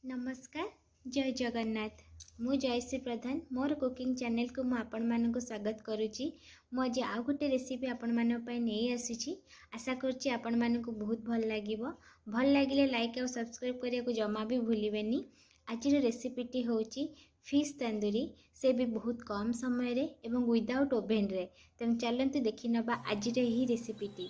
नमस्कार जय जगन्नाथ। मु जयश्री प्रधान मोर कुकिंग चैनल को मु आपण मानक स्वागत करुच्ची। मु आज आउ गोटे रेसिपी आपण मानक पई नहीं आसी। आशा करछि आपण मानक बहुत भल लागिवो। भल लागिले लाइक और सब्सक्राइब करिया को जमा भी भूलिबेनी। आज रेसिपीटी होची फिश तंदूरी, से भी बहुत कम समय रे एवं विदाउट ओभेन रे। तेम चलंतु देखि नबा आज रे ही रेसिपीटी।